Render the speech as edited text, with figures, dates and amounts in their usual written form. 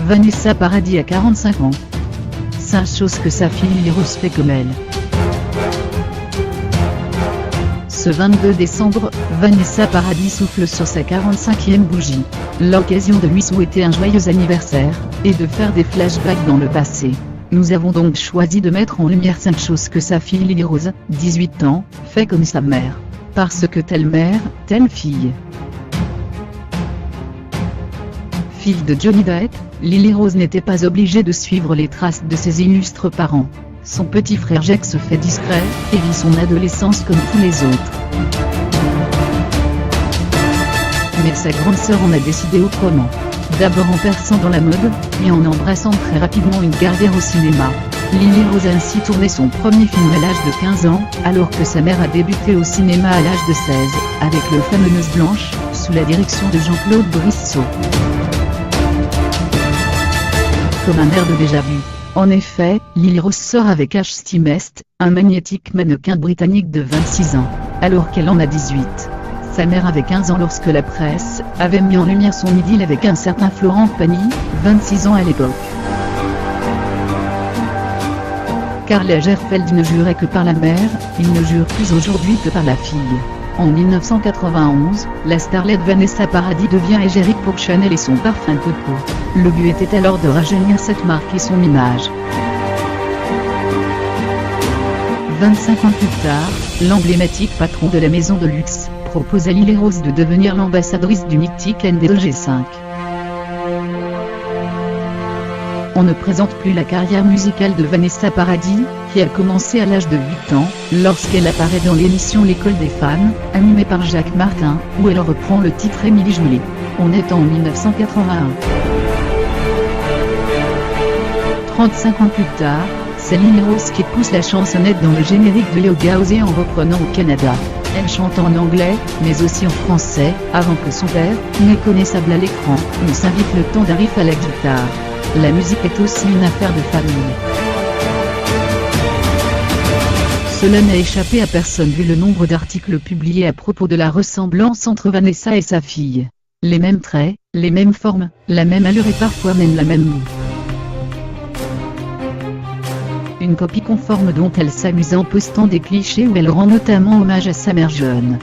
Vanessa Paradis a 45 ans. 5 choses que sa fille Lily Rose fait comme elle. Ce 22 décembre, Vanessa Paradis souffle sur sa 45e bougie. L'occasion de lui souhaiter un joyeux anniversaire, et de faire des flashbacks dans le passé. Nous avons donc choisi de mettre en lumière 5 choses que sa fille Lily Rose, 18 ans, fait comme sa mère. Parce que telle mère, telle fille. Fille de Johnny Depp, Lily Rose n'était pas obligée de suivre les traces de ses illustres parents. Son petit frère Jake se fait discret, et vit son adolescence comme tous les autres. Mais sa grande sœur en a décidé autrement. D'abord en perçant dans la mode, puis en embrassant très rapidement une carrière au cinéma. Lily Rose a ainsi tourné son premier film à l'âge de 15 ans, alors que sa mère a débuté au cinéma à l'âge de 16, avec Le fameux Noces Blanches, sous la direction de Jean-Claude Brissot. Comme un air de déjà-vu. En effet, Lily Rose sort avec Ashley Mest, un magnétique mannequin britannique de 26 ans, alors qu'elle en a 18. Sa mère avait 15 ans lorsque la presse avait mis en lumière son idylle avec un certain Florent Pagny, 26 ans à l'époque. Karl Lagerfeld ne jurait que par la mère, il ne jure plus aujourd'hui que par la fille. En 1991, la starlette Vanessa Paradis devient égérie pour Chanel et son parfum de peau. Le but était alors de rajeunir cette marque et son image. 25 ans plus tard, l'emblématique patron de la maison de luxe propose à Lily Rose de devenir l'ambassadrice du mythique NDG5. On ne présente plus la carrière musicale de Vanessa Paradis, qui a commencé à l'âge de 8 ans, lorsqu'elle apparaît dans l'émission L'école des fans, animée par Jacques Martin, où elle reprend le titre Émilie Joulet. On est en 1981. 35 ans plus tard, c'est Lily Rose qui pousse la chansonnette dans le générique de Léo Gauzet en reprenant au Canada. Elle chante en anglais, mais aussi en français, avant que son père, méconnaissable à l'écran, ne s'invite le temps d'un riff à la guitare. La musique est aussi une affaire de famille. Cela n'a échappé à personne vu le nombre d'articles publiés à propos de la ressemblance entre Vanessa et sa fille. Les mêmes traits, les mêmes formes, la même allure et parfois même la même moue. Une copie conforme dont elle s'amuse en postant des clichés où elle rend notamment hommage à sa mère jeune.